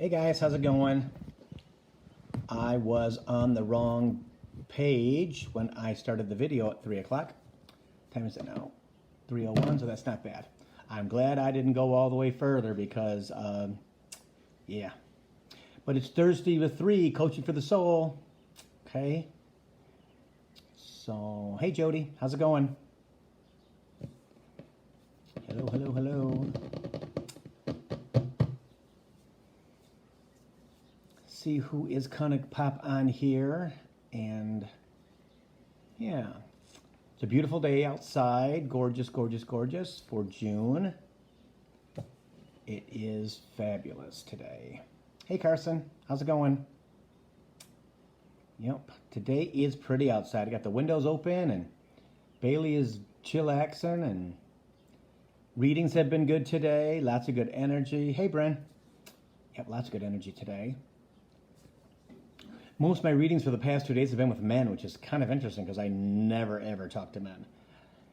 Hey guys, how's it going? I was on the wrong page when I started the video at 3 o'clock. Time is it now? 3:01, so that's not bad. I'm glad I didn't go all the way further because, yeah. But it's Thursday with 3, Coaching for the Soul. Okay. So, hey Jody, how's it going? Hello, hello, hello. See who is gonna pop on here, and yeah, it's a beautiful day outside. Gorgeous, gorgeous, gorgeous for June. It is fabulous today. Hey Carson, how's it going? Yep, today is pretty outside. I got the windows open and Bailey is chillaxing and readings have been good today. Lots of good energy. Hey Bren. Yep, lots of good energy today. Most of my readings for the past 2 days have been with men, which is kind of interesting because I never ever talk to men.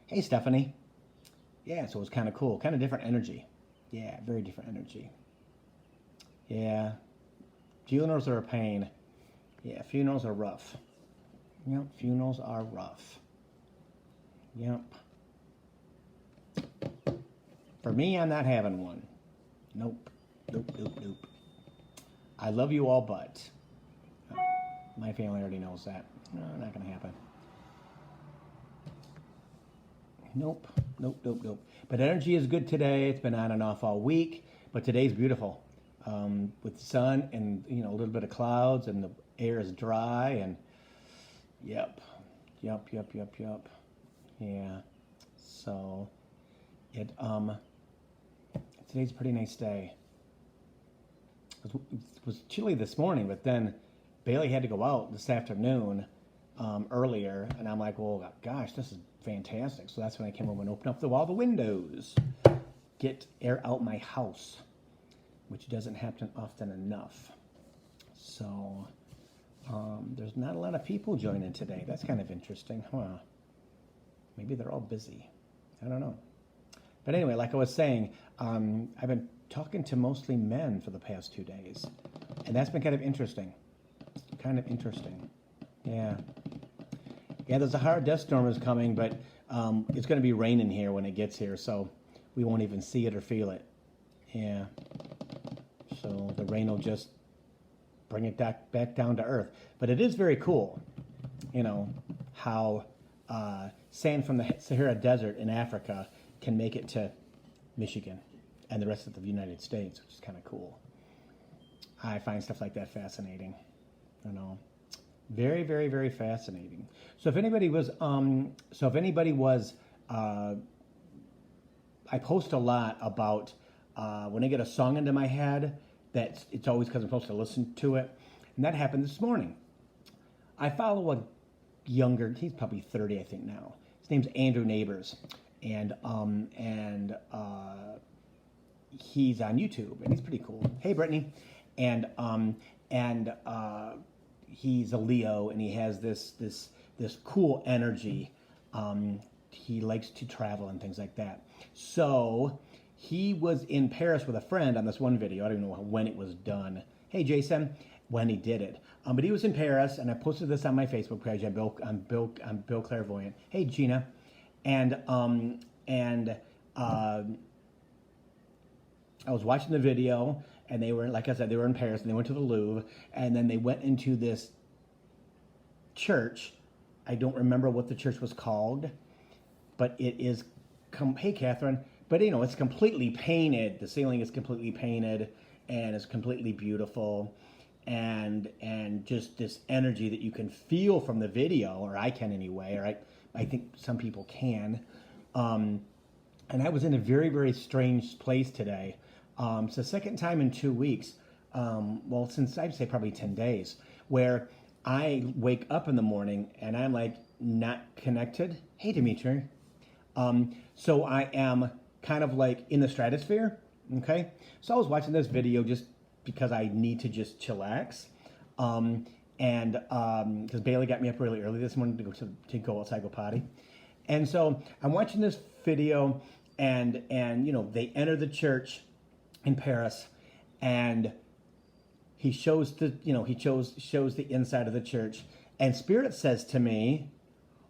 Hey Stephanie. Yeah, so it was kind of cool. Kind of different energy. Yeah, very different energy. Yeah. Funerals are a pain. Yeah, funerals are rough. Yep, funerals are rough. Yep. For me, I'm not having one. Nope. Nope, nope, nope. I love you all, but my family already knows that. No, not going to happen. Nope, nope, nope, nope. But energy is good today. It's been on and off all week, but today's beautiful. With the sun and, you know, a little bit of clouds and the air is dry and yep. Yeah. So it today's a pretty nice day. It was chilly this morning, but then Bailey had to go out this afternoon earlier, and I'm like, well, gosh, this is fantastic. So that's when I came over and opened up all the windows, get air out my house, which doesn't happen often enough. So there's not a lot of people joining today. That's kind of interesting, huh? Maybe they're all busy. I don't know. But anyway, like I was saying, I've been talking to mostly men for the past 2 days, and that's been kind of interesting. Yeah, there's a hard dust storm is coming, but it's going to be raining here when it gets here, so we won't even see it or feel it. Yeah, so the rain will just bring it back down to earth. But it is very cool, you know, how sand from the Sahara Desert in Africa can make it to Michigan and the rest of the United States, which is kind of cool. I find stuff like that fascinating. You know, very, very, very fascinating. So if anybody was, I post a lot about when I get a song into my head, that it's always because I'm supposed to listen to it, and that happened this morning. I follow a younger, he's probably 30, I think now. His name's Andrew Neighbors, and he's on YouTube, and he's pretty cool. Hey, Brittany, and he's a Leo, and he has this cool energy. He likes to travel and things like that. So he was in Paris with a friend on this one video. I don't even know when it was done. Hey, Jason, when he did it. But he was in Paris, and I posted this on my Facebook page. I'm Bill Clairvoyant. Hey, Gina, and I was watching the video, and they were, like I said, they were in Paris, and they went to the Louvre, and then they went into this church. I don't remember what the church was called, but it is, hey, Catherine, but you know, it's completely painted. The ceiling is completely painted, and it's completely beautiful, and just this energy that you can feel from the video, or I can anyway, or I think some people can. And I was in a very, very strange place today. It's the second time in 2 weeks, well, since I'd say probably 10 days, where I wake up in the morning and I'm like not connected. Hey, Dimitri. So I am kind of like in the stratosphere, okay? So I was watching this video just because I need to just chillax. Because Bailey got me up really early this morning to go outside, go potty. And so I'm watching this video, and you know, they enter the church in Paris, and he shows the, shows the inside of the church. And Spirit says to me,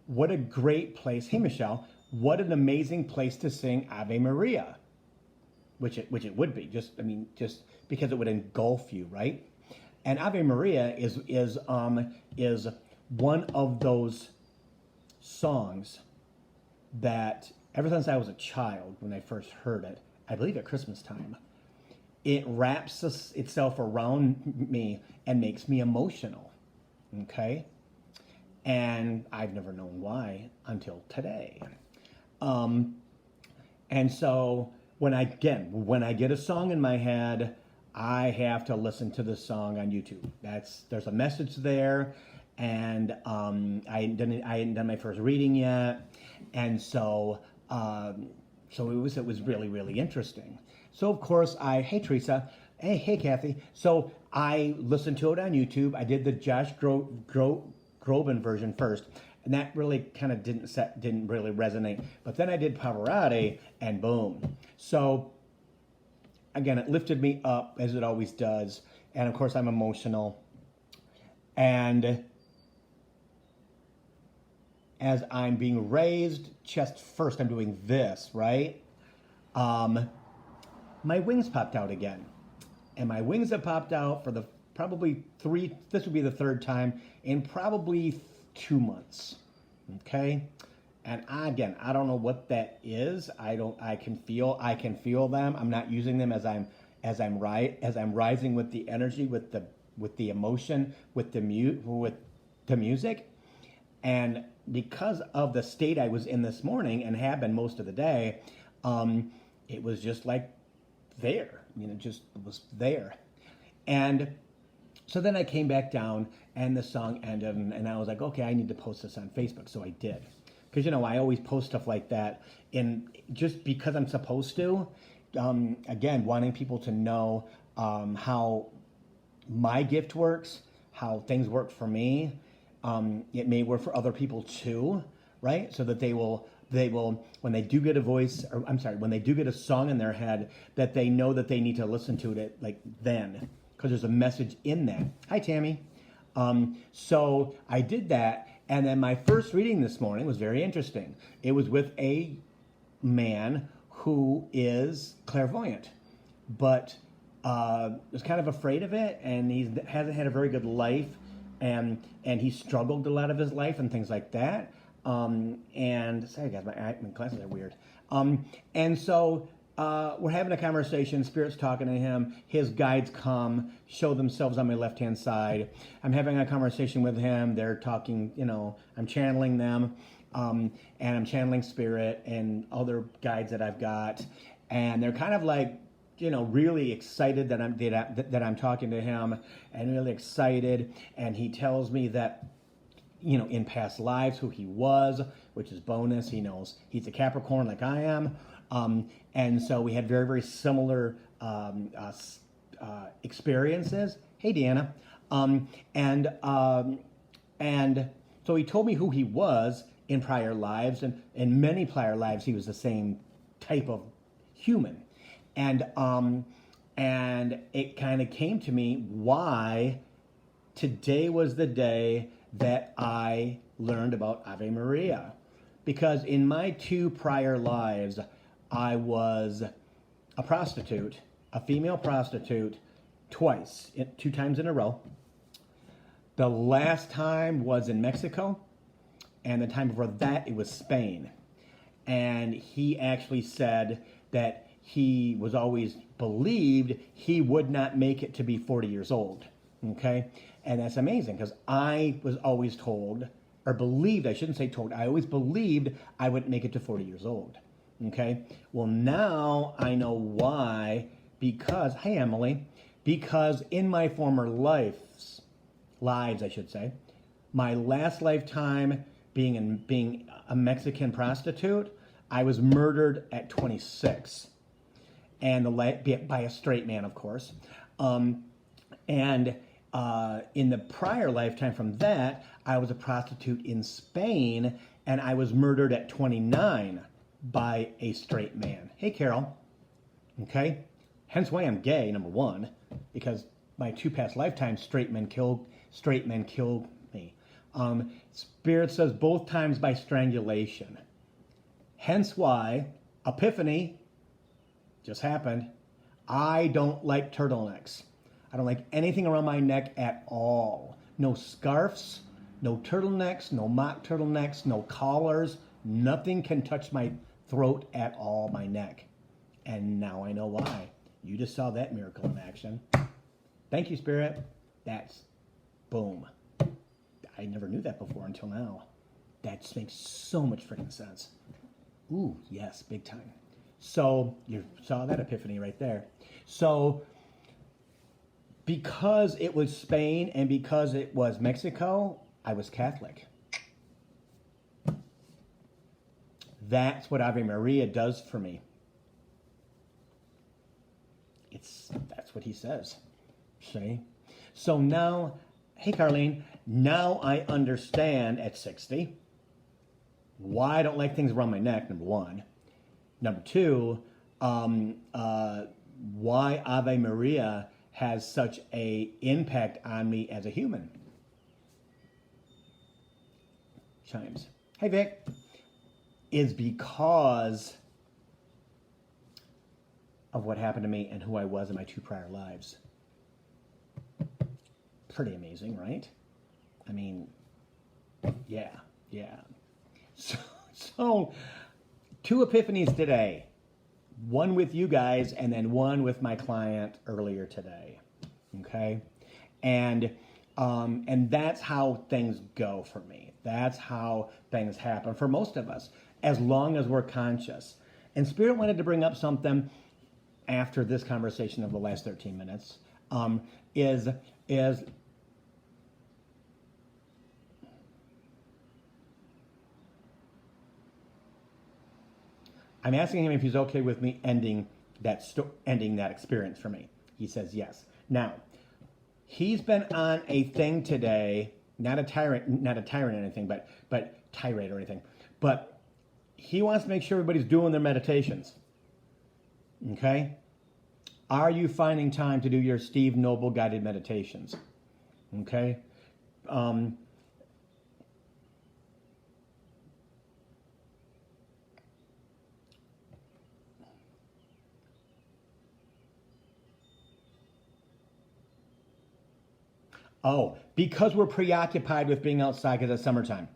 what a great place. Hey, Michelle, what an amazing place to sing Ave Maria, which it would be, just because it would engulf you, right? And Ave Maria is one of those songs that ever since I was a child, when I first heard it, I believe at Christmas time, it wraps itself around me and makes me emotional, okay? And I've never known why until today. And so when I get a song in my head, I have to listen to the song on YouTube. There's a message there, and I hadn't done my first reading yet, and so it was really, really interesting. So of course hey Teresa, hey Kathy. So I listened to it on YouTube. I did the Josh Groban version first, and that really kind of didn't really resonate. But then I did Pavarotti, and boom. So again, it lifted me up as it always does, and of course I'm emotional. And as I'm being raised chest first, I'm doing this, right? My wings popped out again. And my wings have popped out for this would be the third time in probably 2 months. Okay? And I don't know what that is. I can feel them. I'm not using them as I'm rising with the energy, with the emotion, with the music. And because of the state I was in this morning and have been most of the day, it was just like there, it was there. And so then I came back down and the song ended, and I was like, okay, I need to post this on Facebook. So I did. Because, I always post stuff like that just because I'm supposed to. Again, wanting people to know how my gift works, how things work for me. It may work for other people too, right? So that they will, when they do get when they do get a song in their head, that they know that they need to listen to it then, because there's a message in that. Hi, Tammy. So I did that, and then my first reading this morning was very interesting. It was with a man who is clairvoyant, but was kind of afraid of it, and he hasn't had a very good life. And he struggled a lot of his life and things like that. And sorry guys, my glasses are weird. And so we're having a conversation. Spirit's talking to him. His guides come, show themselves on my left-hand side. I'm having a conversation with him. They're talking. I'm channeling them, and I'm channeling Spirit and other guides that I've got. And they're kind of like, really excited that I'm talking to him, and really excited. And he tells me that, in past lives, who he was, which is bonus. He knows he's a Capricorn like I am. And so we had very, very similar experiences. Hey, Deanna. And so he told me who he was in prior lives, and in many prior lives he was the same type of human. And it kind of came to me why today was the day that I learned about Ave Maria. Because in my 2 prior lives, I was a prostitute, a female prostitute, twice, 2 times in a row. The last time was in Mexico, and the time before that, it was Spain. And he actually said that he was always believed he would not make it to be 40 years old, okay? And that's amazing, because I was always told, or believed, I shouldn't say told, I always believed I wouldn't make it to 40 years old, okay? Well, now I know why, because, hey, Emily, because in my former lives, I should say, my last lifetime being a Mexican prostitute, I was murdered at 26. And by a straight man, of course. And in the prior lifetime from that, I was a prostitute in Spain, and I was murdered at 29 by a straight man. Hey, Carol. Okay? Hence why I'm gay, number one, because, my two past lifetimes, straight men killed me. Spirit says both times by strangulation. Hence why Epiphany just happened. I don't like turtlenecks. I don't like anything around my neck at all. No scarves, no turtlenecks, no mock turtlenecks, no collars. Nothing can touch my throat at all, my neck. And now I know why. You just saw that miracle in action. Thank you, Spirit. That's boom. I never knew that before until now. That just makes so much freaking sense. Ooh, yes, big time. So you saw that epiphany right there. So because it was Spain and because it was Mexico, I was Catholic. That's what Ave Maria does for me. That's what he says. See? So now, hey Carlene, now I understand at 60 why I don't like things around my neck, number one. Number two, why Ave Maria has such a impact on me as a human. Chimes. Hey Vic. Is because of what happened to me and who I was in my two prior lives. Pretty amazing, right? I mean, yeah. So 2 epiphanies today. One with you guys and then one with my client earlier today. Okay? And that's how things go for me. That's how things happen for most of us, as long as we're conscious. And Spirit wanted to bring up something after this conversation of the last 13 minutes, is I'm asking him if he's okay with me ending that experience for me. He says yes. Now, he's been on a thing today, not a tyrant or anything, but tirade or anything. But he wants to make sure everybody's doing their meditations. Okay? Are you finding time to do your Steve Noble guided meditations? Okay? Oh, because we're preoccupied with being outside because it's summertime.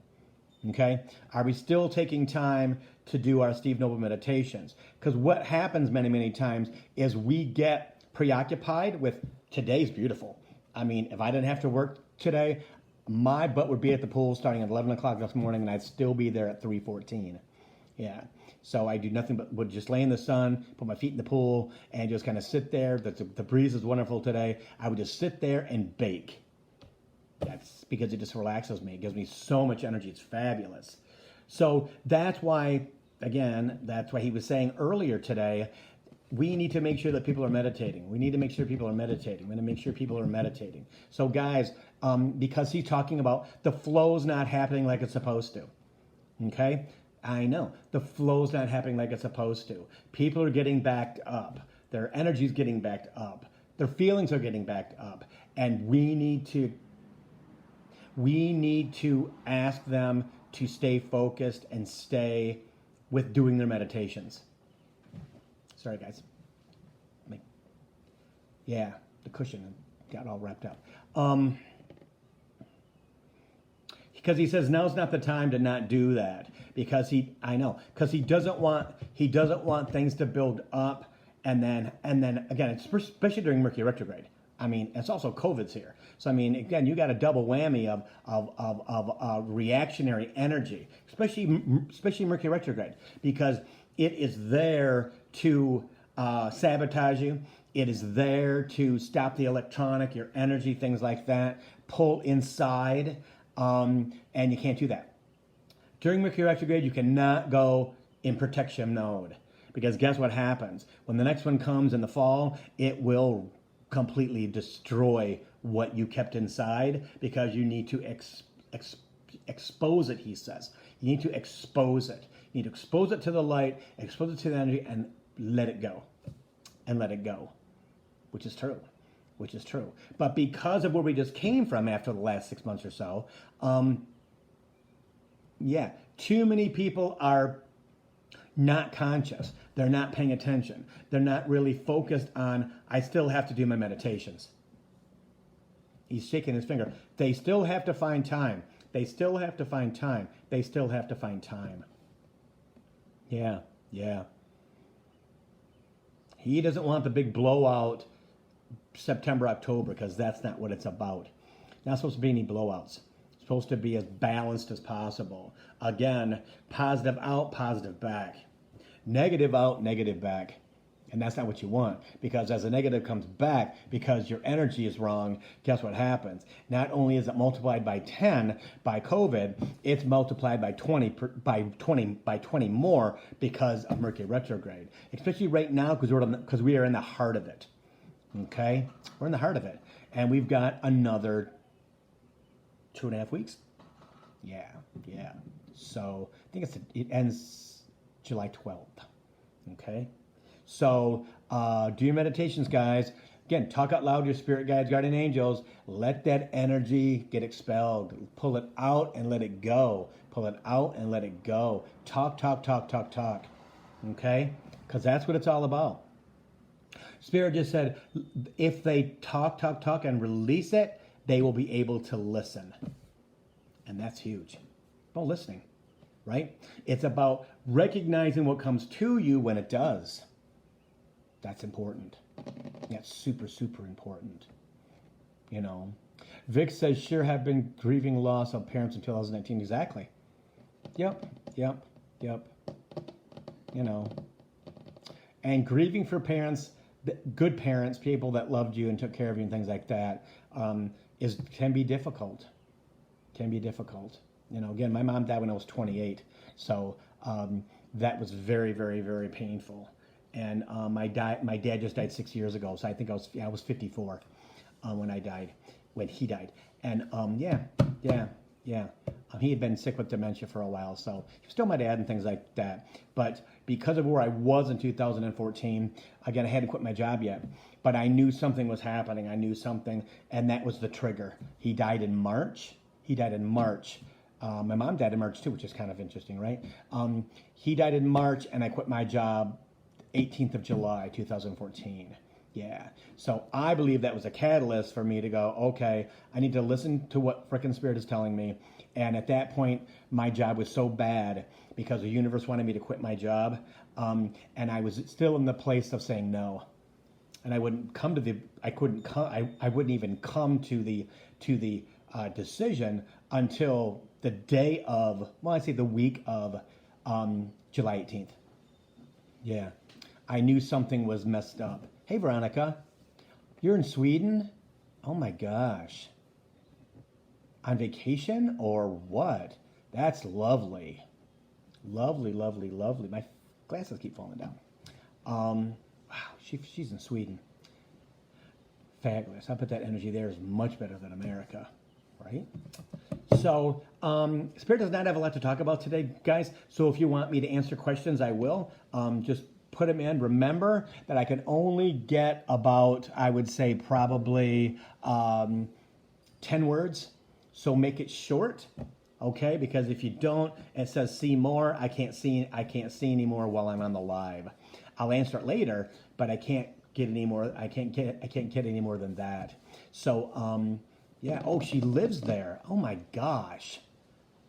Okay? Are we still taking time to do our Steve Noble meditations? Because what happens many, many times is we get preoccupied with today's beautiful. I mean, if I didn't have to work today, my butt would be at the pool starting at 11 o'clock this morning and I'd still be there at 3:14. Yeah. So I do nothing but would just lay in the sun, put my feet in the pool, and just kind of sit there. The breeze is wonderful today. I would just sit there and bake. That's because it just relaxes me. It gives me so much energy. It's fabulous. So that's why, again, that's why he was saying earlier today, we need to make sure that people are meditating. We need to make sure people are meditating. We need to make sure people are meditating. So guys, because he's talking about the flow's not happening like it's supposed to. Okay? I know. The flow's not happening like it's supposed to. People are getting backed up. Their energy's getting backed up. Their feelings are getting backed up. And we need to ask them to stay focused and stay with doing their meditations. Sorry, guys. Yeah, the cushion got all wrapped up. Because he says now's not the time to not do that. Because he doesn't want things to build up and then again, especially during Mercury retrograde. I mean, it's also COVID's here. So, I mean, again, you got a double whammy of reactionary energy, especially Mercury retrograde, because it is there to sabotage you. It is there to stop the electronic, your energy, things like that, pull inside, and you can't do that. During Mercury retrograde, you cannot go in protection mode, because guess what happens? When the next one comes in the fall, it will completely destroy what you kept inside, because you need to expose it, he says. You need to expose it. You need to expose it to the light, expose it to the energy, and let it go. And let it go, which is true. which is true. But because of where we just came from after the last 6 months or so, yeah, too many people are not conscious. They're not paying attention. They're not really focused on, I still have to do my meditations. He's shaking his finger. They still have to find time. They still have to find time. They still have to find time. Yeah, yeah. He doesn't want the big blowout September, October, because that's not what it's about. Not supposed to be any blowouts. It's supposed to be as balanced as possible. Again, positive out, positive back. Negative out, negative back. And that's not what you want, because as the negative comes back, because your energy is wrong, guess what happens? Not only is it multiplied by 10 by COVID, it's multiplied by 20 more because of Mercury retrograde. Especially right now, because we are in the heart of it. Okay, we're in the heart of it, and we've got another 2.5 weeks. Yeah. So I think it ends July 12th. Okay. So do your meditations, guys. Again, talk out loud to your spirit guides, guardian angels. Let that energy get expelled. Pull it out and let it go. Pull it out and let it go. Talk. Okay? Because that's what it's all about. Spirit just said, if they talk and release it, they will be able to listen. And that's huge. About listening, right? It's about recognizing what comes to you when it does. That's important. That's super, super important. You know, Vic says, sure have been grieving loss of parents in 2019. Exactly. Yep. You know, and grieving for parents, good parents, people that loved you and took care of you and things like that, can be difficult. You know, again, my mom died when I was 28. So that was very, very, very painful. And my dad just died 6 years ago, so I think I was 54 when he died. And he had been sick with dementia for a while, so he was still my dad and things like that. But because of where I was in 2014, again, I hadn't quit my job yet, but I knew something was happening. I knew something, and that was the trigger. He died in March. My mom died in March too, which is kind of interesting, right? He died in March, and I quit my job 18th of July, 2014. Yeah. So I believe that was a catalyst for me to go, okay, I need to listen to what frickin' Spirit is telling me. And at that point, my job was so bad because the universe wanted me to quit my job. And I was still in the place of saying no. And I wouldn't even come to the decision until the day of, the week of July 18th. Yeah. I knew something was messed up. Hey, Veronica, you're in Sweden? Oh my gosh. On vacation or what? That's lovely. Lovely. My glasses keep falling down. Wow, she's in Sweden. Fabulous. I bet that energy there is much better than America, right? So, Spirit does not have a lot to talk about today, guys. So if you want me to answer questions, I will. Just put them in. Remember that I can only get about, I would say, probably 10 words. So make it short, okay? Because if you don't, it says see more. I can't see anymore while I'm on the live. I'll answer it later, but I can't get any more. I can't get any more than that. So, yeah. Oh, she lives there. Oh my gosh,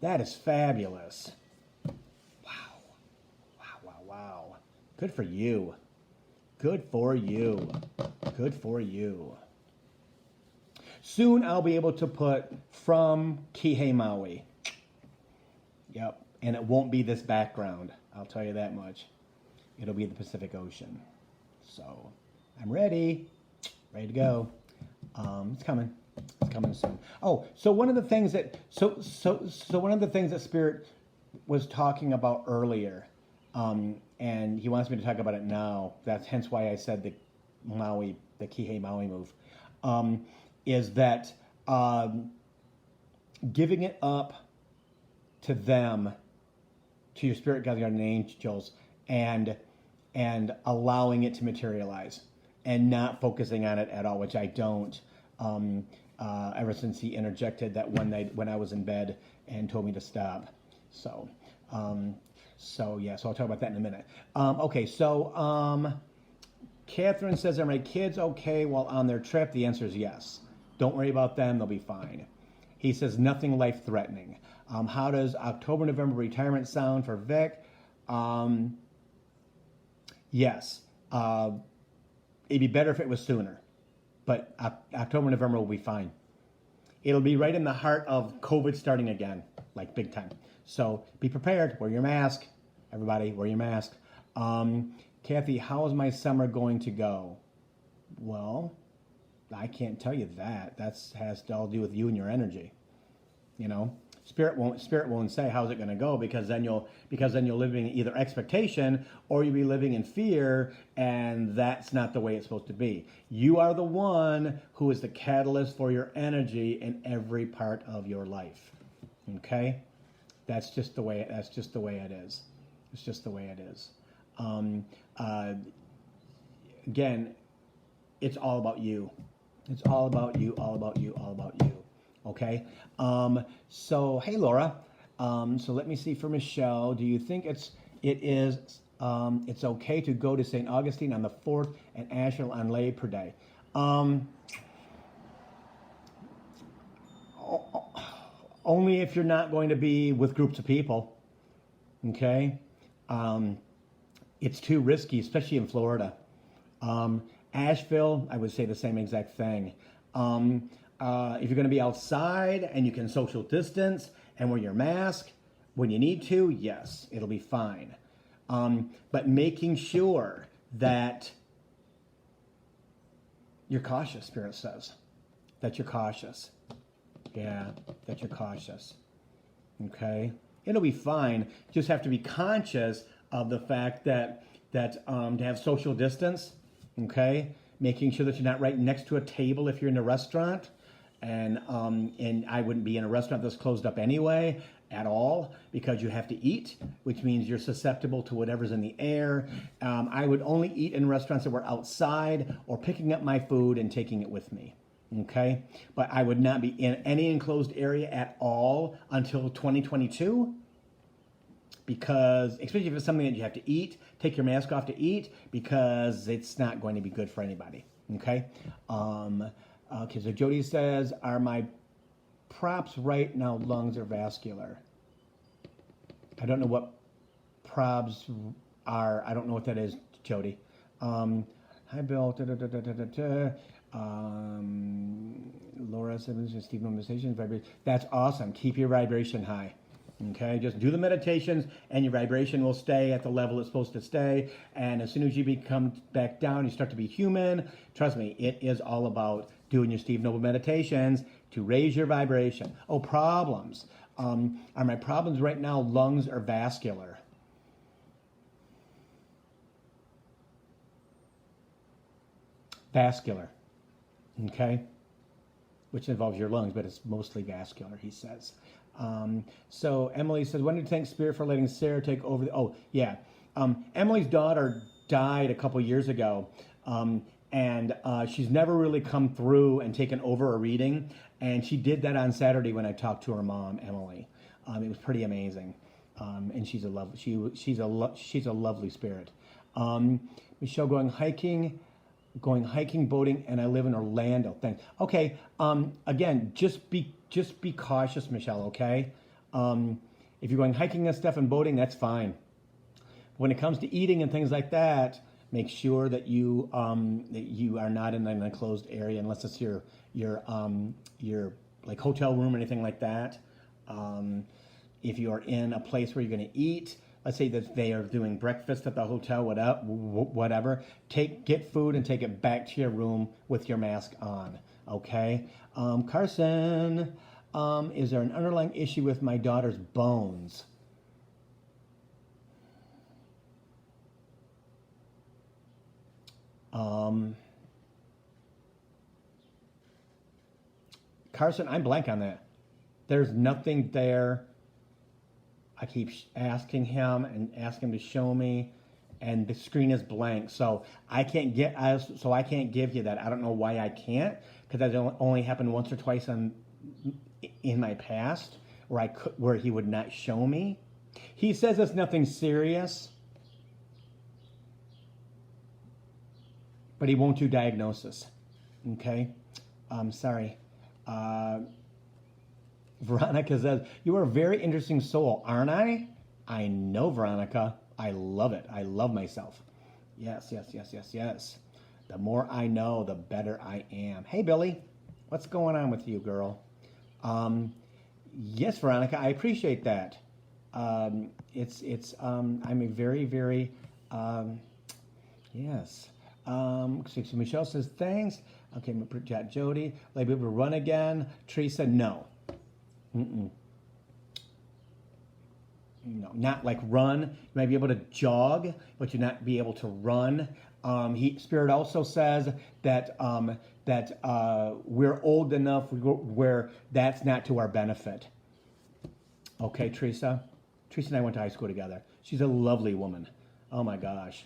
that is fabulous. Wow. Good for you. Soon I'll be able to put from Kihei, Maui. Yep. And it won't be this background. I'll tell you that much. It'll be the Pacific Ocean. So I'm ready to go. It's coming soon. Oh, so one of the things that Spirit was talking about earlier, and he wants me to talk about it now. That's hence why I said the Kihei Maui move, is that giving it up to them, to your spirit guides and angels, and allowing it to materialize. and not focusing on it at all, which I don't. Ever since he interjected that one night when I was in bed and told me to stop. So, yeah, so I'll talk about that in a minute. Okay, so Catherine says, are my kids okay while on their trip? The answer is yes. Don't worry about them, they'll be fine. He says, nothing life-threatening. How does October, November retirement sound for Vic? Yes. It'd be better if it was sooner. But October, November will be fine. It'll be right in the heart of COVID starting again, like big time. So be prepared. Wear your mask. Everybody, wear your mask. Kathy, how is my summer going to go? Well, I can't tell you that. That has to all do with you and your energy. You know, Spirit won't say how's it going to go, because then you'll live in either expectation or you'll be living in fear, and that's not the way it's supposed to be. You are the one who is the catalyst for your energy in every part of your life. Okay, that's just the way it is. It's just the way it is. Again, it's all about you. It's all about you. All about you. All about you. Okay, so hey Laura, so let me see for Michelle. Do you think it's okay to go to St. Augustine on the 4th and Asheville on Labor Day? Only if you're not going to be with groups of people. Okay, it's too risky, especially in Florida. Asheville, I would say the same exact thing. If you're going to be outside and you can social distance and wear your mask when you need to, yes, it'll be fine. But making sure that you're cautious, Spirit says. That you're cautious. Yeah, that you're cautious. Okay? It'll be fine. Just have to be conscious of the fact that to have social distance, okay? Making sure that you're not right next to a table if you're in a restaurant. And I wouldn't be in a restaurant that's closed up anyway at all, because you have to eat, which means you're susceptible to whatever's in the air. I would only eat in restaurants that were outside or picking up my food and taking it with me. Okay? But I would not be in any enclosed area at all until 2022, because especially if it's something that you have to eat, take your mask off to eat, because it's not going to be good for anybody. Okay? Okay, so Jody says, are my props right now? Lungs are vascular. I don't know what probs are. I don't know what that is, Jody. Hi, Bill. Laura says, Steve, meditations, vibration. That's awesome. Keep your vibration high. Okay, just do the meditations and your vibration will stay at the level it's supposed to stay. And as soon as you become back down, you start to be human. Trust me, it is all about doing your Steve Noble meditations to raise your vibration. Oh, problems. Are my problems right now lungs or vascular? Vascular. Okay? Which involves your lungs, but it's mostly vascular, he says. So Emily says, when do you thank Spirit for letting Sarah take over? Emily's daughter died a couple years ago. And she's never really come through and taken over a reading. And she did that on Saturday when I talked to her mom, Emily. It was pretty amazing. And she's a lovely spirit. Michelle, going hiking, boating, and I live in Orlando. Thanks. Okay. Again, just be cautious, Michelle. Okay. If you're going hiking and stuff and boating, that's fine. When it comes to eating and things like that, make sure that you are not in an enclosed area unless it's your like hotel room or anything like that. If you are in a place where you're going to eat, let's say that they are doing breakfast at the hotel, whatever, get food and take it back to your room with your mask on. Okay, Carson, is there an underlying issue with my daughter's bones? Carson, I'm blank on that. There's nothing there. I keep asking him and asking him to show me, and the screen is blank. So I can't give you that. I don't know why I can't, because that only happened once or twice in my past where he would not show me. He says it's nothing serious, but he won't do diagnosis. Okay, sorry. Veronica says, you are a very interesting soul, aren't I? I know, Veronica. I love it. I love myself. Yes, yes, yes, yes, yes. The more I know, the better I am. Hey, Billy. What's going on with you, girl? Yes, Veronica, I appreciate that. I'm a very, very, yes. Michelle says, thanks. Okay, chat Jody. Like, we will run again. Teresa, no. Mm-mm. No, not like run. You might be able to jog, but you not be able to run. Spirit also says that we're old enough where that's not to our benefit. Okay, Teresa. Teresa and I went to high school together. She's a lovely woman. Oh my gosh,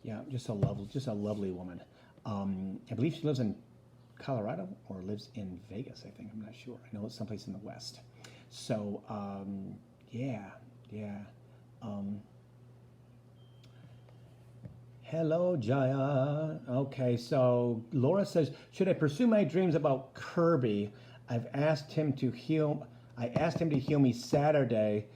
yeah, just a lovely woman. I believe she lives in Colorado or lives in Vegas. I think, I'm not sure. I know it's someplace in the West. So yeah. Hello, Jaya. Okay, so Laura says, should I pursue my dreams about Kirby? I asked him to heal me Saturday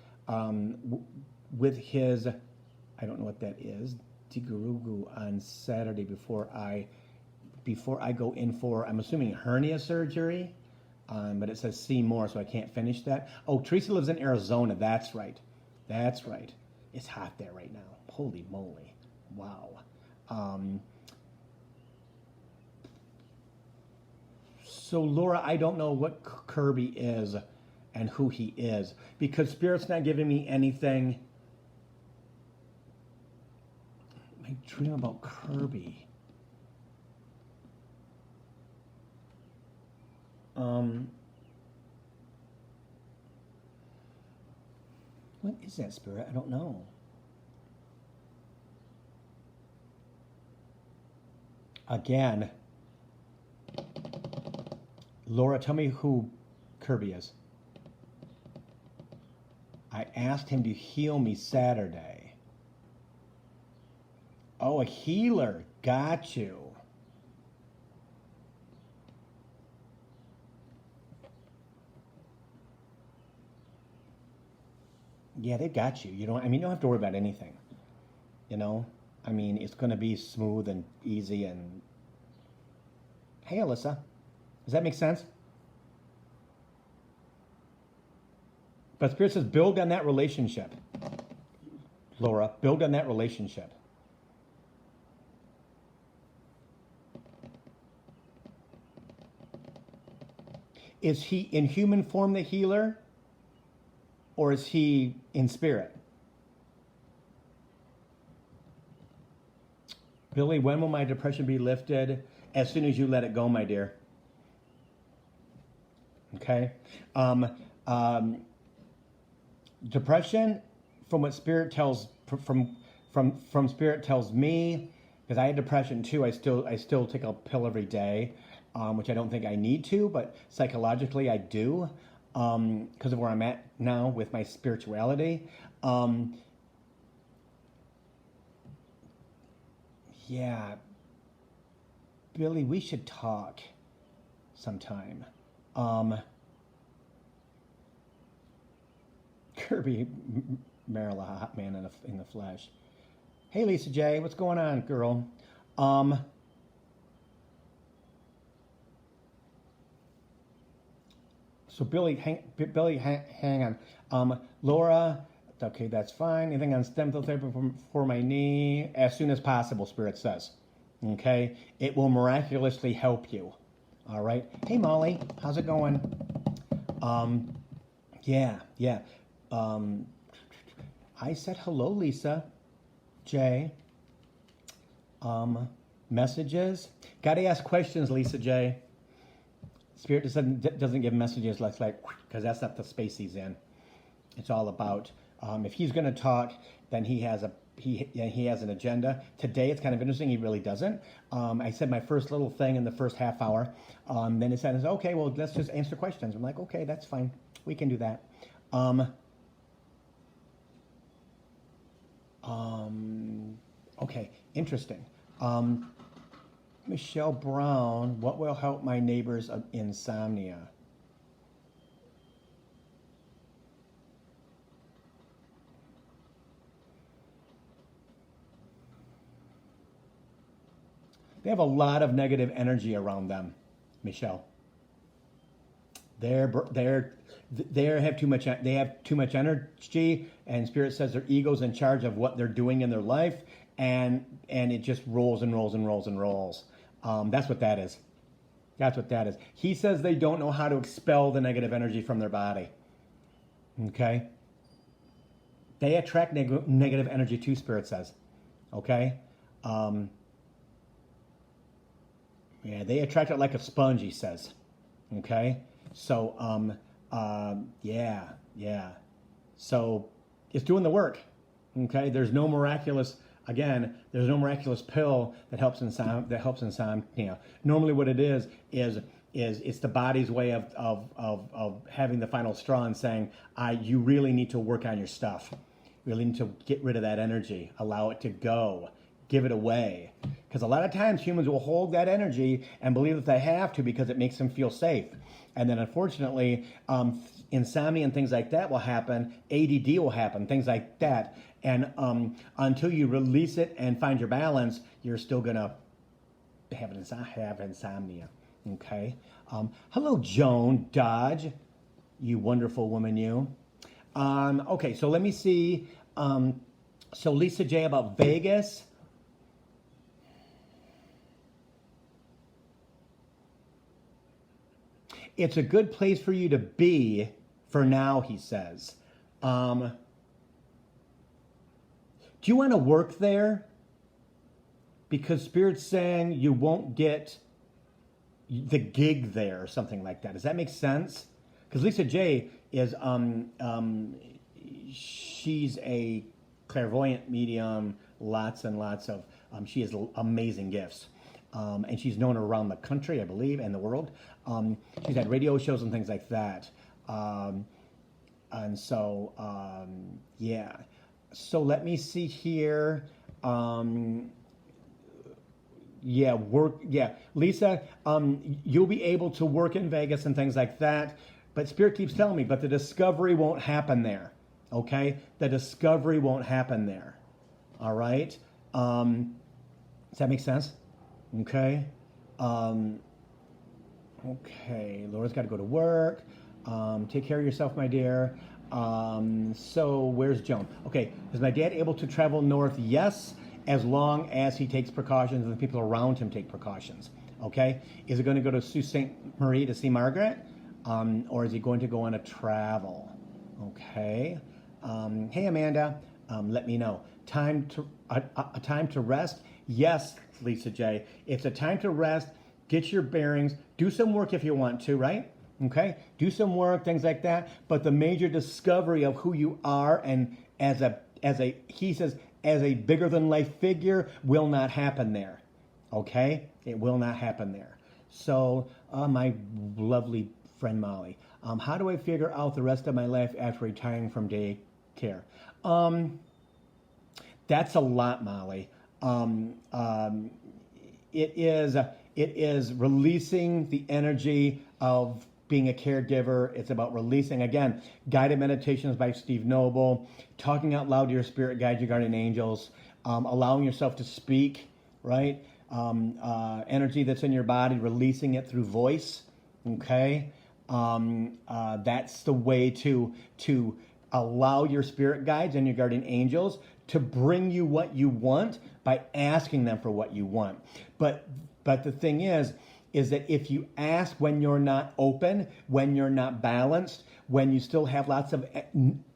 with his, I don't know what that is, Tigurugu on Saturday before I go in for, I'm assuming, hernia surgery. But it says see more, so I can't finish that. Oh, Teresa lives in Arizona. That's right. It's hot there right now. Holy moly. Wow. So Laura, I don't know what Kirby is and who he is, because Spirit's not giving me anything. My dream about Kirby. What is that, Spirit? I don't know. Again, Laura, tell me who Kirby is. I asked him to heal me Saturday. Oh, a healer. Got you. Yeah, they got you. You don't have to worry about anything. It's going to be smooth and easy and... Hey, Alyssa. Does that make sense? But Spirit says build on that relationship. Laura, build on that relationship. Is he in human form the healer? Or is he in spirit? Billy, when will my depression be lifted? As soon as you let it go, my dear. Okay? Depression, from what Spirit tells, from Spirit tells me, because I had depression too. I still take a pill every day, which I don't think I need to, but psychologically I do. Because of where I'm at now with my spirituality. Yeah, Billy, we should talk sometime. Kirby, Marilla, hot man in the flesh. Hey, Lisa J, what's going on, girl? So Billy, hang on. Laura, okay, that's fine. Anything on stem cell therapy for my knee? As soon as possible, Spirit says. Okay? It will miraculously help you. All right? Hey, Molly, how's it going? Yeah. I said hello, Lisa J. Messages? Gotta ask questions, Lisa J. Spirit doesn't give messages because that's not the space he's in. It's all about, if he's going to talk, then he has a he has an agenda. Today it's kind of interesting. He really doesn't. I said my first little thing in the first half hour. Then he said, okay, well, let's just answer questions. I'm like, okay, that's fine. We can do that. Okay, interesting. Michelle Brown, what will help my neighbors of insomnia? They have a lot of negative energy around them, Michelle. They have too much. They have too much energy, and Spirit says their ego's in charge of what they're doing in their life, and it just rolls and rolls and rolls and rolls. That's what that is. That's what that is. He says they don't know how to expel the negative energy from their body. Okay. They attract negative energy too. Spirit says. Okay. Yeah, they attract it like a sponge. He says. Okay. So, yeah. So it's doing the work. Okay. There's no miraculous pill that helps insomnia. Normally what it is it's the body's way of having the final straw and saying, you really need to work on your stuff. You really need to get rid of that energy, allow it to go, give it away. Because a lot of times humans will hold that energy and believe that they have to because it makes them feel safe. And then unfortunately, insomnia and things like that will happen. ADD will happen, things like that. And until you release it and find your balance, you're still going to have insomnia. Okay? Hello, Joan Dodge. You wonderful woman, you. Okay, so let me see. So Lisa J about Vegas. It's a good place for you to be for now, he says. Do you want to work there? Because Spirit's saying you won't get the gig there or something like that. Does that make sense? Because Lisa J is, she's a clairvoyant medium, lots and lots of, she has amazing gifts. And she's known around the country, I believe, and the world. She's had radio shows and things like that. And so, yeah. So let me see here. Yeah, Lisa, you'll be able to work in Vegas and things like that. But Spirit keeps telling me, but the discovery won't happen there. Okay? The discovery won't happen there. All right? Does that make sense? Okay. Okay. Laura's got to go to work. Take care of yourself, my dear. So where's Joan? Okay. Is my dad able to travel north? Yes, as long as he takes precautions and the people around him take precautions. Okay. Is it going to go to Sault Ste. Marie to see Margaret? Or is he going to go on a travel? Okay. Hey, Amanda. Let me know. A time to rest? Yes, Lisa J. It's a time to rest, get your bearings, do some work if you want to, right? Okay? Do some work, things like that. But the major discovery of who you are and he says, as a bigger than life figure will not happen there. Okay? It will not happen there. So, my lovely friend Molly, how do I figure out the rest of my life after retiring from daycare? That's a lot, Molly. It is releasing the energy of being a caregiver. It's about releasing, again, guided meditations by Steve Noble, talking out loud to your spirit guides, your guardian angels, allowing yourself to speak, right? Energy that's in your body, releasing it through voice, okay? That's the way to allow your spirit guides and your guardian angels to bring you what you want by asking them for what you want. But the thing is that if you ask when you're not open, when you're not balanced, when you still have lots of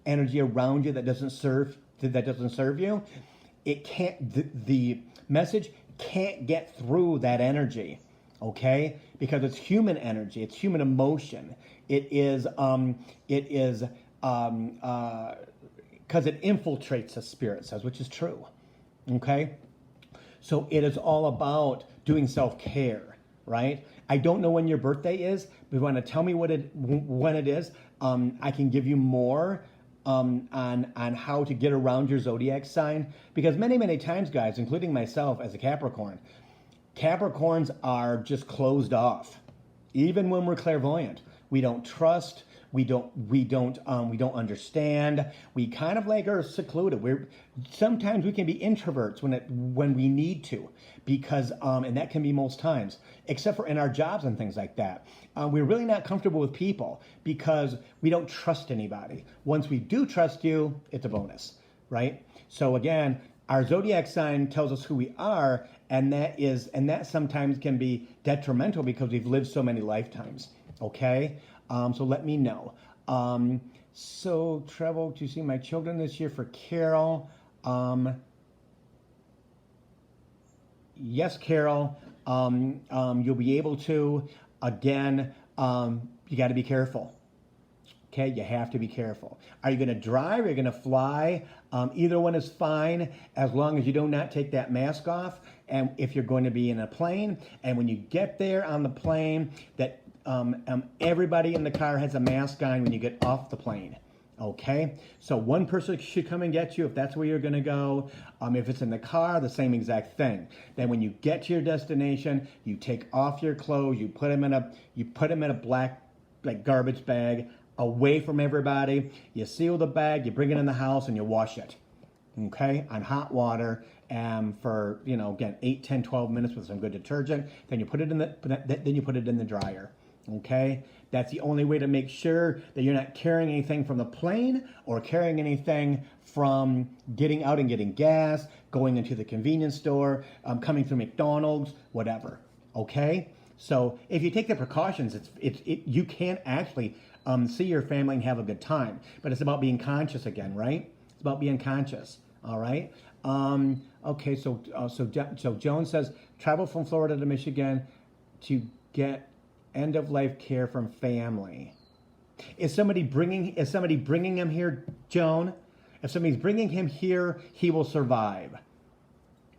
energy around you that doesn't serve you, it can't. The message can't get through that energy, okay? Because it's human energy, it's human emotion. It is because it infiltrates the spirit says, which is true. Okay? So it is all about doing self-care, right? I don't know when your birthday is, but if you want to tell me when it is, I can give you more on how to get around your zodiac sign. Because many times, guys, including myself as a Capricorn, Capricorns are just closed off. Even when we're clairvoyant, we don't trust. We don't understand. We kind of like are secluded. Sometimes we can be introverts when we need to, because and that can be most times, except for in our jobs and things like that. We're really not comfortable with people because we don't trust anybody. Once we do trust you, it's a bonus, right? So again, our zodiac sign tells us who we are, and that sometimes can be detrimental because we've lived so many lifetimes. Okay. So let me know. So travel to see my children this year for Carol. Yes, Carol. You'll be able to. Again, you got to be careful. Okay, you have to be careful. Are you going to drive? Are you going to fly? Either one is fine as long as you do not take that mask off. And if you're going to be in a plane, and when you get there on the plane, that everybody in the car has a mask on when you get off the plane. Okay, so one person should come and get you if that's where you're going to go. If it's in the car, the same exact thing. Then when you get to your destination, you take off your clothes, you put them in a black like garbage bag away from everybody. You seal the bag, you bring it in the house, and you wash it. Okay, on hot water, for again 8, 10, 12 minutes with some good detergent. Then you put it in the dryer. Okay, that's the only way to make sure that you're not carrying anything from the plane or carrying anything from getting out and getting gas, going into the convenience store, coming through McDonald's, whatever. Okay, so if you take the precautions, you can actually see your family and have a good time. But it's about being conscious again, right? It's about being conscious. All right. Okay. So Joan says travel from Florida to Michigan to get end of life care from family. Is somebody bringing him here, Joan? If somebody's bringing him here, he will survive.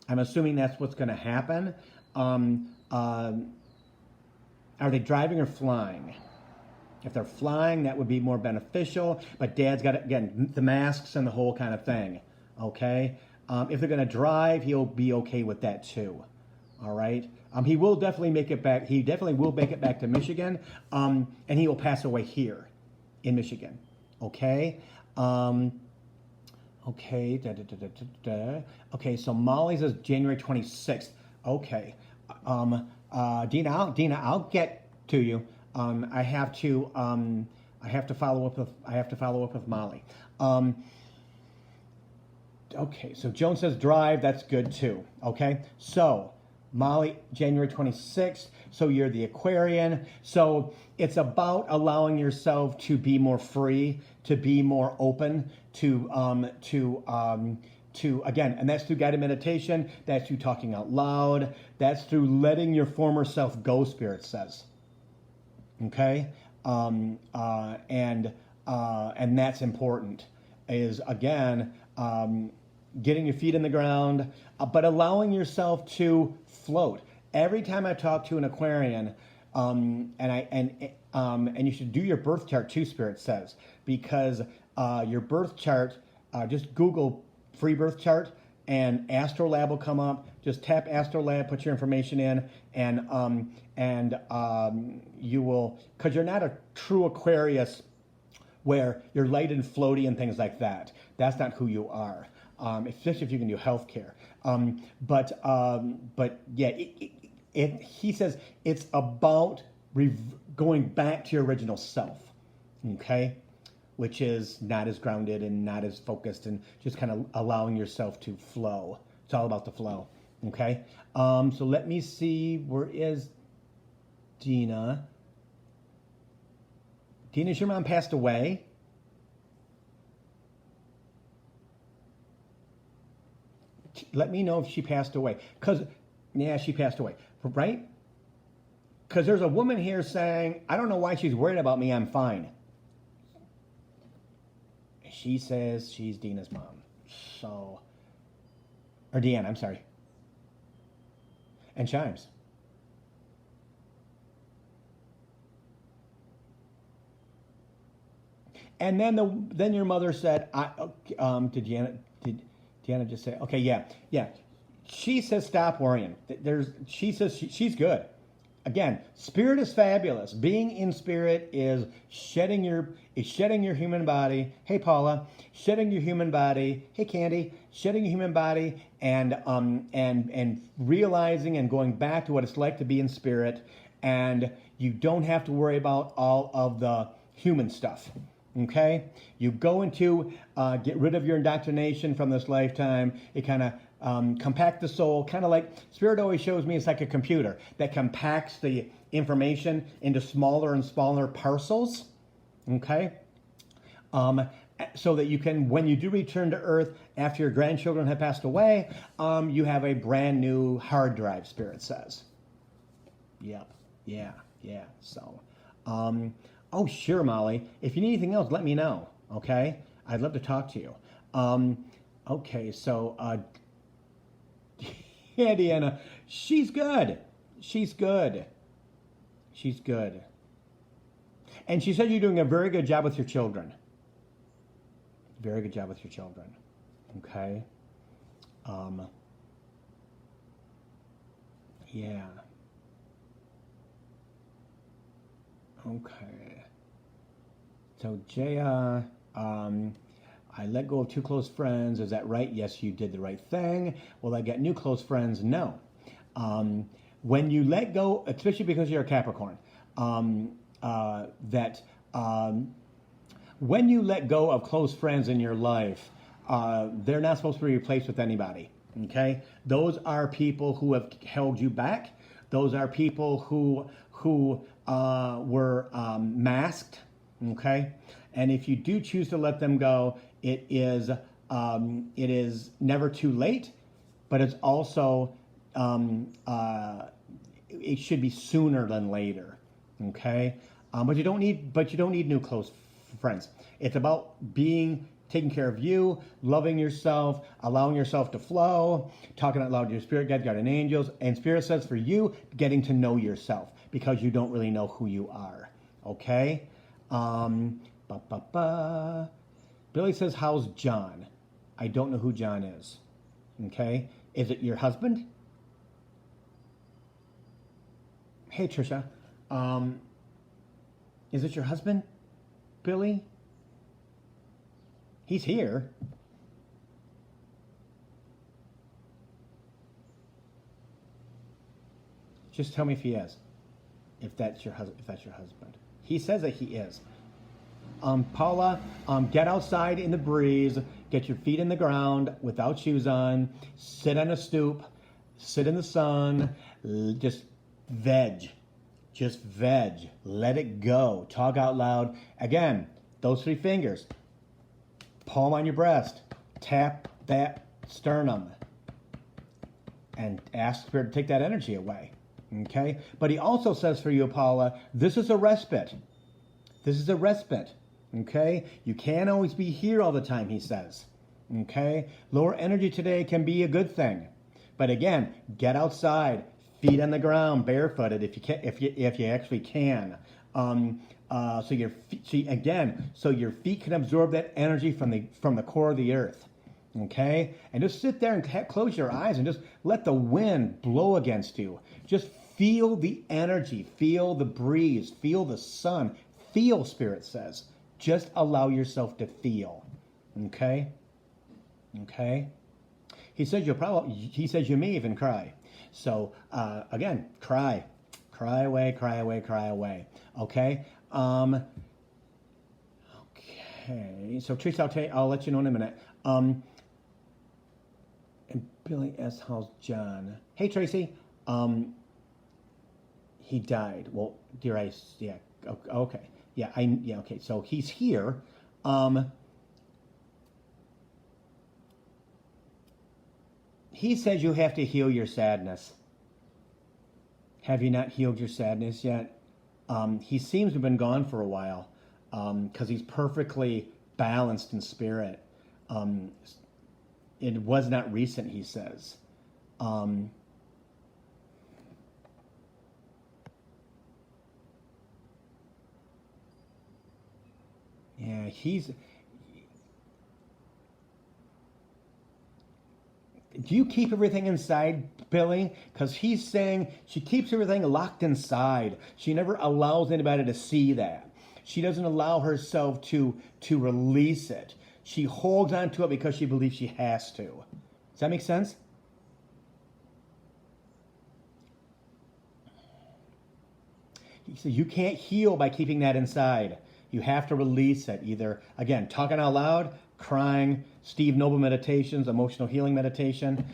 I'm assuming that's what's going to happen. Are they driving or flying? If they're flying, that would be more beneficial. But Dad's got, again, the masks and the whole kind of thing. Okay? If they're going to drive, he'll be okay with that too. All right? He will definitely make it back. He definitely will make it back to Michigan. And he will pass away here in Michigan. Okay? Okay. Okay, so Molly says January 26th. Okay. Dina, I'll get to you. I have to follow up with Molly. Okay, so Joan says drive. That's good too. Okay, so Molly, January 26th. So you're the Aquarian. So it's about allowing yourself to be more free, to be more open, to again, and that's through guided meditation. That's through talking out loud. That's through letting your former self go. Spirit says. Okay, and that's important. Is again. Getting your feet in the ground, but allowing yourself to float. Every time I talk to an Aquarian, and you should do your birth chart too, Spirit says, because your birth chart, just Google free birth chart and Astrolab will come up. Just tap Astrolab, put your information in, and you will, because you're not a true Aquarius where you're light and floaty and things like that. That's not who you are. Especially if you can do healthcare. But yeah, he says it's about going back to your original self, okay? Which is not as grounded and not as focused and just kind of allowing yourself to flow. It's all about the flow, okay? So let me see, where is Dina? Dina's your mom passed away? Let me know if she passed away. Yeah, she passed away, right? Because there's a woman here saying, I don't know why she's worried about me, I'm fine. she says she's Dina's mom. So, or Deanna, I'm sorry. And Chimes. And then your mother said, did Deanna just say, okay, yeah. She says stop worrying. She says she's good. Again, spirit is fabulous. Being in spirit is shedding your human body. Hey Paula, shedding your human body. Hey Candy, shedding your human body and realizing and going back to what it's like to be in spirit. And you don't have to worry about all of the human stuff. Okay, you go into get rid of your indoctrination from this lifetime. It kind of compact the soul, kind of like Spirit always shows me it's like a computer that compacts the information into smaller and smaller parcels. Okay, so that you can, when you do return to Earth after your grandchildren have passed away, you have a brand new hard drive. Spirit says. Yep. Yeah. So. Oh, sure, Molly. If you need anything else, let me know, okay? I'd love to talk to you. Okay, so, yeah, Deanna, she's good. She's good. And she said you're doing a very good job with your children. Very good job with your children, okay? Yeah. Okay. So Jaya, I let go of 2 close friends. Is that right? Yes, you did the right thing. Will I get new close friends? No. When you let go, especially because you're a Capricorn, when you let go of close friends in your life, they're not supposed to be replaced with anybody. Okay? Those are people who have held you back. Those are people who were masked. Okay, and if you do choose to let them go, it is never too late, but it's also it should be sooner than later. Okay, but you don't need new close friends. It's about taking care of you, loving yourself, allowing yourself to flow, talking out loud to your spirit guides, guardian angels, and Spirit says for you, getting to know yourself because you don't really know who you are. Okay. Billy says, how's John? I don't know who John is. Okay. Is it your husband? Hey, Trisha. Is it your husband, Billy? He's here. Just tell me if he is. If that's your husband. He says that he is. Paula, get outside in the breeze, get your feet in the ground without shoes on, sit on a stoop, sit in the sun, just veg, let it go, talk out loud. Again, those 3 fingers, palm on your breast, tap that sternum, and ask Spirit to take that energy away. Okay? But he also says for you, Paula, this is a respite. Okay? You can't always be here all the time, he says. Okay? Lower energy today can be a good thing. But again, get outside, feet on the ground, barefooted if you can, if you actually can. So your feet can absorb that energy from the core of the earth. Okay? And just sit there and close your eyes and just let the wind blow against you. Just feel the energy, feel the breeze, feel the sun, feel, Spirit says. Just allow yourself to feel. Okay? Okay? He says you may even cry. So, again, cry. Cry away, cry away, cry away. Okay? Okay. So, Teresa, I'll let you know in a minute. And Billy S. How's John? Hey, Tracy. He died. Well, dear Ice, yeah. Okay. Yeah, okay. So he's here. He says you have to heal your sadness. Have you not healed your sadness yet? He seems to have been gone for a while because he's perfectly balanced in spirit. It was not recent, he says. Yeah, do you keep everything inside, Billy? Because he's saying she keeps everything locked inside. She never allows anybody to see that. She doesn't allow herself to release it. She holds on to it because she believes she has to. Does that make sense? He said you can't heal by keeping that inside. You have to release it. Either, again, talking out loud, crying, Steve Noble meditations, emotional healing meditation,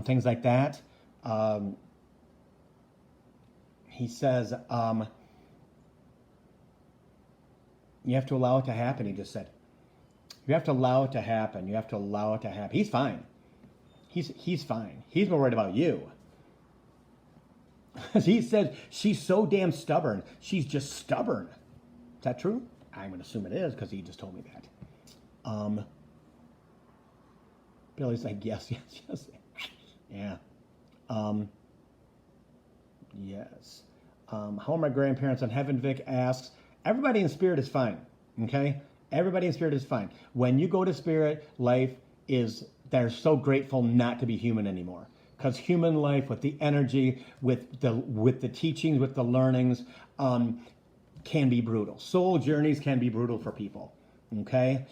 things like that. He says you have to allow it to happen, he just said. You have to allow it to happen. You have to allow it to happen. He's fine. He's fine. He's more worried about you. He said she's so damn stubborn. She's just stubborn. Is that true? I'm going to assume it is because he just told me that. Billy's like, yes. Yeah. Yes. How are my grandparents on heaven? Vic asks. Everybody in spirit is fine. Okay? Everybody in spirit is fine. When you go to spirit, life is, they're so grateful not to be human anymore. Because human life, with the energy, with the teachings, with the learnings, can be brutal. Soul journeys can be brutal for people. Okay?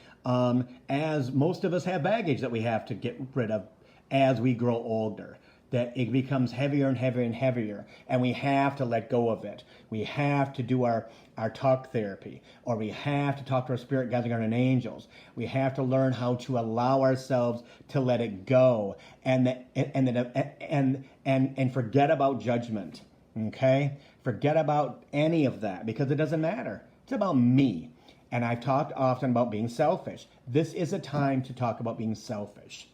As most of us have baggage that we have to get rid of as we grow older. That it becomes heavier and heavier and heavier, and we have to let go of it. We have to do our talk therapy, or we have to talk to our spirit guides and guardian angels. We have to learn how to allow ourselves to let it go, and forget about judgment. Okay, forget about any of that because it doesn't matter. It's about me, and I've talked often about being selfish. This is a time to talk about being selfish.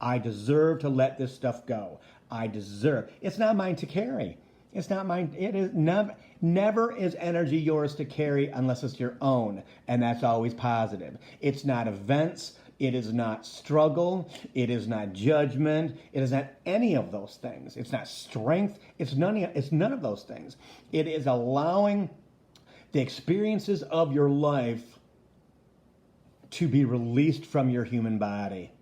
I deserve to let this stuff go. I deserve. It's not mine to carry. It's not mine. It is never is energy yours to carry unless it's your own. And that's always positive. It's not events. It is not struggle. It is not judgment. It is not any of those things. It's not strength. It's none of those things. It is allowing the experiences of your life to be released from your human body.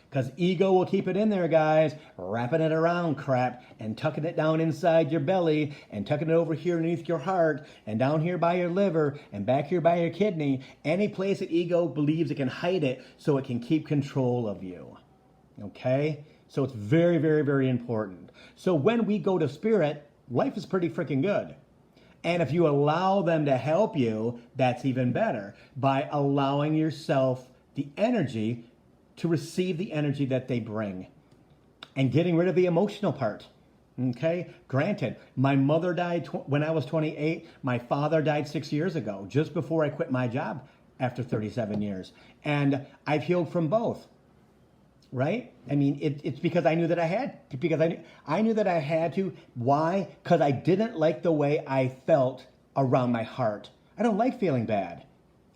Because ego will keep it in there, guys, wrapping it around crap and tucking it down inside your belly and tucking it over here underneath your heart and down here by your liver and back here by your kidney. Any place that ego believes it can hide it so it can keep control of you. Okay? So it's very, very, very important. So when we go to spirit, life is pretty freaking good. And if you allow them to help you, that's even better. By allowing yourself the energy to receive the energy that they bring and getting rid of the emotional part. Okay? Granted, my mother died when I was 28. My father died 6 years ago, just before I quit my job after 37 years. And I've healed from both. Right? I mean, it's because I knew that I had to, because I knew that I had to. Why? Because I didn't like the way I felt around my heart. I don't like feeling bad.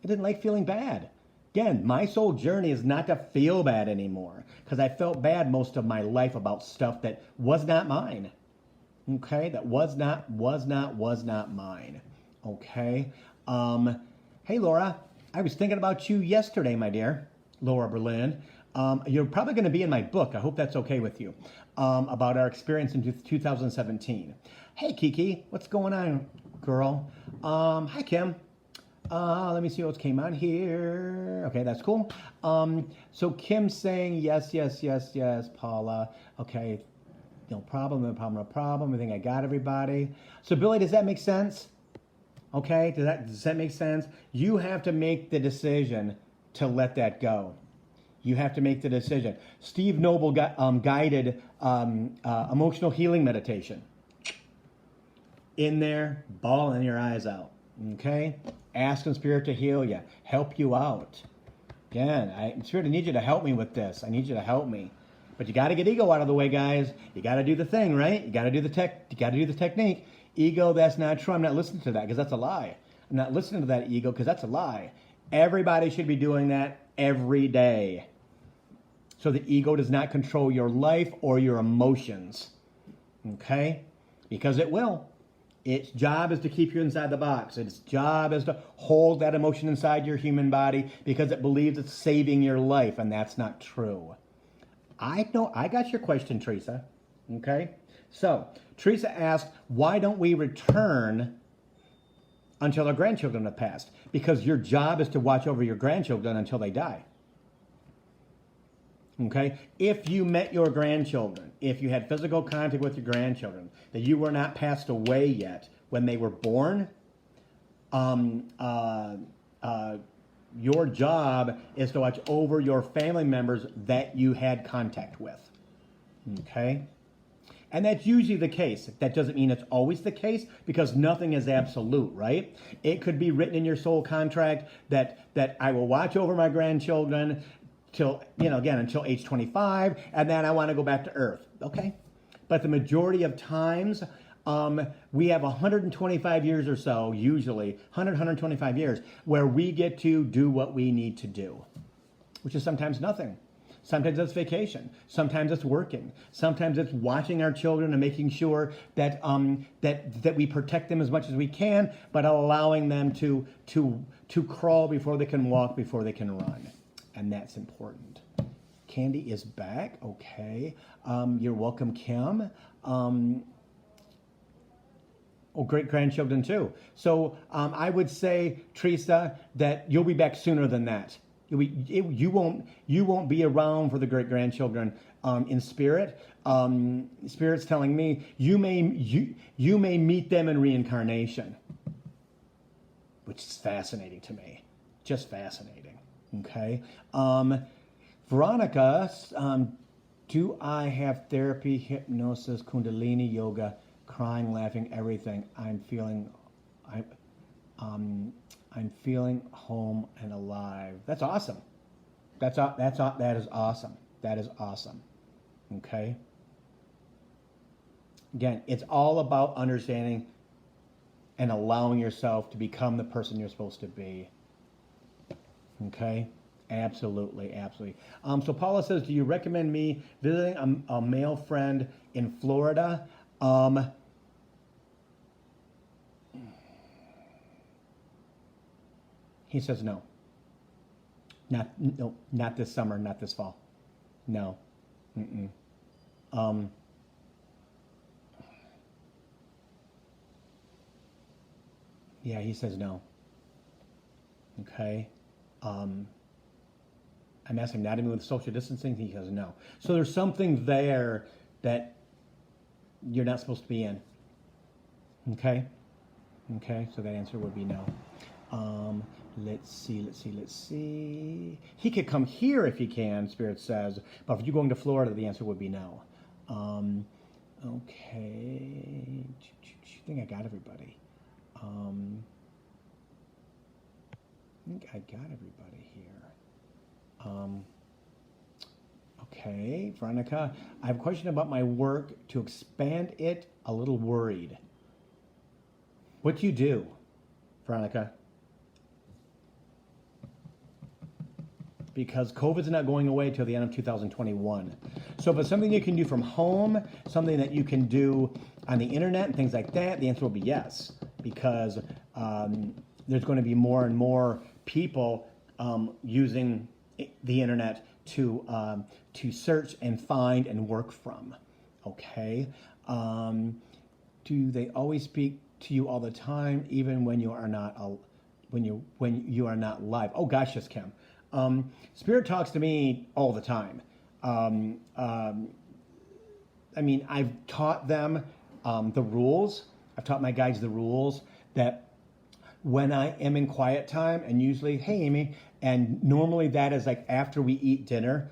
I didn't like feeling bad. Again, my soul journey is not to feel bad anymore, because I felt bad most of my life about stuff that was not mine. Okay? That was not mine. Okay? Hey, Laura, I was thinking about you yesterday, my dear. Laura Berlin. You're probably going to be in my book. I hope that's okay with you. About our experience in 2017. Hey, Kiki, what's going on, girl? Hi, Kim. Let me see what came on here. Okay, that's cool. So Kim's saying yes, Paula. Okay, no problem. I think I got everybody. So Billy, does that make sense? Okay, does that make sense? You have to make the decision to let that go. You have to make the decision. Steve Noble guided emotional healing meditation. In there, bawling your eyes out. Okay? Asking Spirit to heal you, help you out. Again, Spirit, I need you to help me with this. I need you to help me. But you got to get ego out of the way, guys. You got to do the thing, right? You got to do the technique. Ego, that's not true. I'm not listening to that because that's a lie. I'm not listening to that ego because that's a lie. Everybody should be doing that every day. So the ego does not control your life or your emotions. Okay? Because it will. Its job is to keep you inside the box. Its job is to hold that emotion inside your human body because it believes it's saving your life, and that's not true. I know I got your question, Teresa. Okay? So, Teresa asked, why don't we return until our grandchildren have passed? Because your job is to watch over your grandchildren until they die. Okay? If you met your grandchildren, if you had physical contact with your grandchildren, that you were not passed away yet when they were born, your job is to watch over your family members that you had contact with. Okay? And that's usually the case. That doesn't mean it's always the case because nothing is absolute, right? It could be written in your soul contract that I will watch over my grandchildren till, until age 25, and then I want to go back to Earth. Okay? But the majority of times, we have 125 years or so, usually, 125 years, where we get to do what we need to do, which is sometimes nothing. Sometimes it's vacation. Sometimes it's working. Sometimes it's watching our children and making sure that that we protect them as much as we can, but allowing them to crawl before they can walk, before they can run, and that's important. Candy is back. Okay, you're welcome, Kim. Great grandchildren too. So I would say, Teresa, that you'll be back sooner than that. You won't be around for the great grandchildren in spirit. Spirit's telling me you may meet them in reincarnation, which is fascinating to me, just fascinating. Okay, Veronica, do I have therapy, hypnosis, Kundalini yoga, crying, laughing, everything? I'm feeling home and alive. That's awesome. That is awesome. That is awesome. Okay. Again, it's all about understanding and allowing yourself to become the person you're supposed to be. Okay. Absolutely, absolutely. So Paula says, do you recommend me visiting a male friend in Florida? He says no. Not this summer, not this fall. No. Mm-mm. Yeah, he says no. Okay. I'm asking him not even with social distancing. He says no. So there's something there that you're not supposed to be in. Okay. Okay. So that answer would be no. Let's see. He could come here if he can, Spirit says. But if you're going to Florida, the answer would be no. Okay. I think I got everybody. I think I got everybody here. Okay, Veronica, I have a question about my work. To expand it, a little worried. What do you do, Veronica? Because COVID's not going away till the end of 2021. So if it's something you can do from home, something that you can do on the internet and things like that, the answer will be yes. Because there's going to be more and more people using the internet to search and find and work from. Okay. Do they always speak to you all the time, even when you are not when you are not live? Oh gosh, yes, Kim. Spirit talks to me all the time. I mean, I've taught them the rules. I've taught my guides the rules that when I am in quiet time, and usually, hey, Amy, and normally that is like after we eat dinner,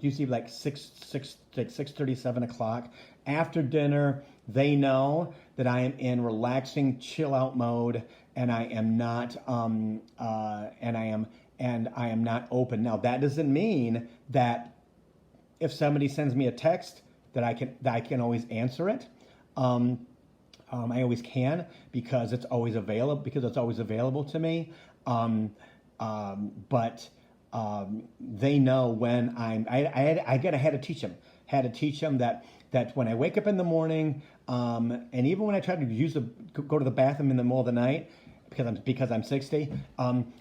usually like 6:30, 7 o'clock. After dinner, they know that I am in relaxing, chill out mode, and I am not, and I am not open. Now, that doesn't mean that if somebody sends me a text that I can always answer it. I always can because it's always available to me. But they know when I had to teach them, that when I wake up in the morning, and even when I try to go to the bathroom in the middle of the night, because I'm 60,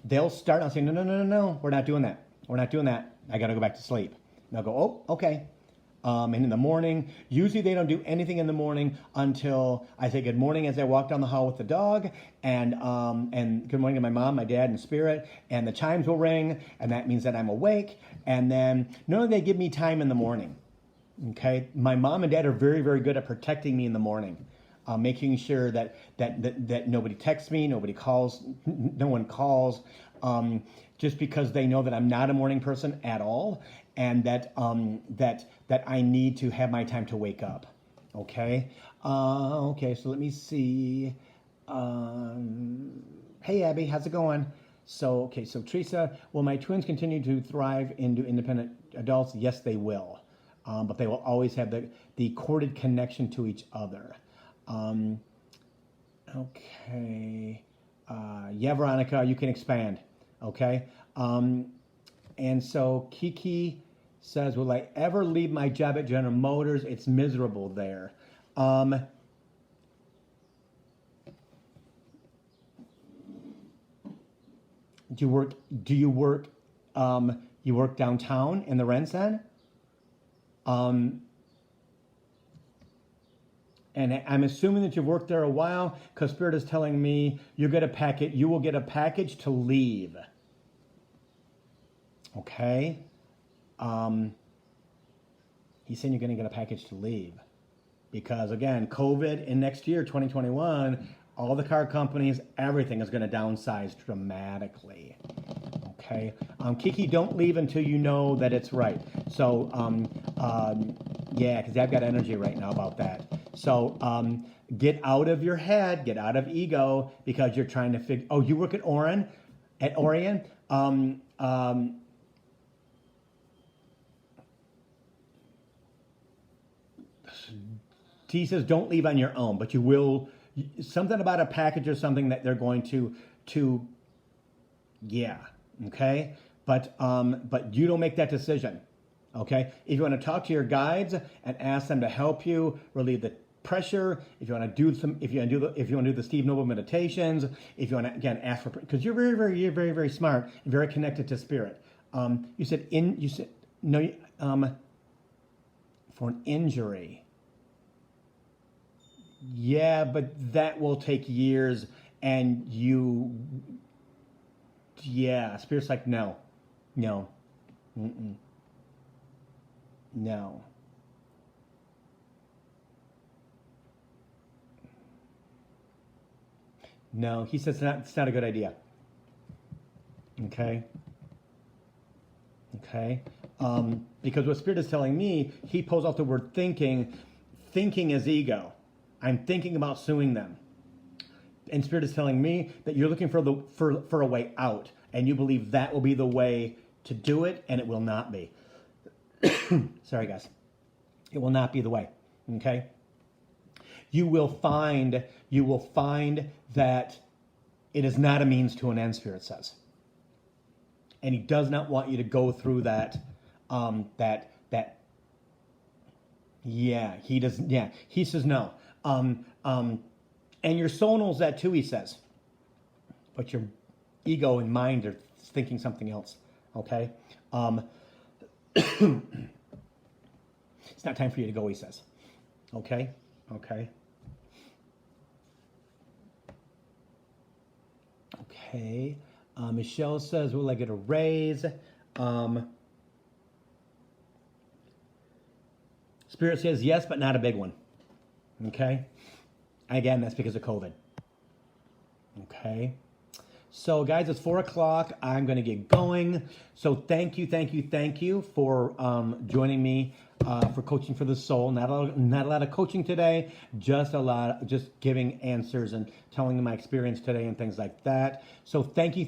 they'll start. I'll say, no, we're not doing that. We're not doing that. I got to go back to sleep. And they'll go, oh, okay. And in the morning, usually they don't do anything in the morning until I say good morning as I walk down the hall with the dog, and good morning to my mom, my dad, and spirit, and the chimes will ring, and that means that I'm awake. And then normally they give me time in the morning. Okay, my mom and dad are very, very good at protecting me in the morning, making sure that nobody texts me, nobody calls, no one calls, just because they know that I'm not a morning person at all, and that I need to have my time to wake up. Okay, okay. So let me see. Hey Abby, how's it going? So Teresa, will my twins continue to thrive into independent adults? Yes, they will. But they will always have the corded connection to each other. Okay. Yeah, Veronica, you can expand. Okay. And so Kiki says, will I ever leave my job at General Motors? It's miserable there. Do you work downtown in the RenCen? And I'm assuming that you've worked there a while, because Spirit is telling me you will get a package to leave. Okay? He's saying you're going to get a package to leave. Because again, COVID, in next year, 2021, all the car companies, everything is going to downsize dramatically. Okay? Kiki, don't leave until you know that it's right. So, yeah, because I've got energy right now about that. So, get out of your head, get out of ego, because you're trying to figure. Oh, you work at Orion? He says don't leave on your own, but you will. Something about a package or something that they're going to. Yeah. Okay. But you don't make that decision. Okay. If you want to talk to your guides and ask them to help you relieve the pressure, if you want to do the Steve Noble meditations, if you want to again ask for, because you're very smart and very connected to spirit. You said no. For an injury. Yeah, but that will take years, and Spirit's like, no. Mm-mm. No. No, he says it's not a good idea. Okay. Because what Spirit is telling me, he pulls out the word thinking. Thinking is ego. I'm thinking about suing them. And Spirit is telling me that you're looking for a way out, and you believe that will be the way to do it, and it will not be. Sorry, guys. It will not be the way. Okay? You will find that it is not a means to an end, Spirit says. And he does not want you to go through that. Yeah, he does. Yeah, he says no. And your soul knows that too, he says. But your ego and mind are thinking something else. Okay? It's not time for you to go, he says. Okay? Okay. Michelle says, will I get a raise? Spirit says yes, but not a big one. Okay? Again, that's because of COVID. Okay? So, guys, it's 4 o'clock. I'm going to get going. So, thank you for joining me for Coaching for the Soul. Not a lot of coaching today, just giving answers and telling them my experience today and things like that. So, thank you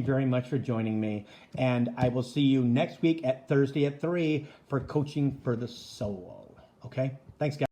very much for joining me. And I will see you next week at Thursday at 3 for Coaching for the Soul. Okay? Thanks, guys.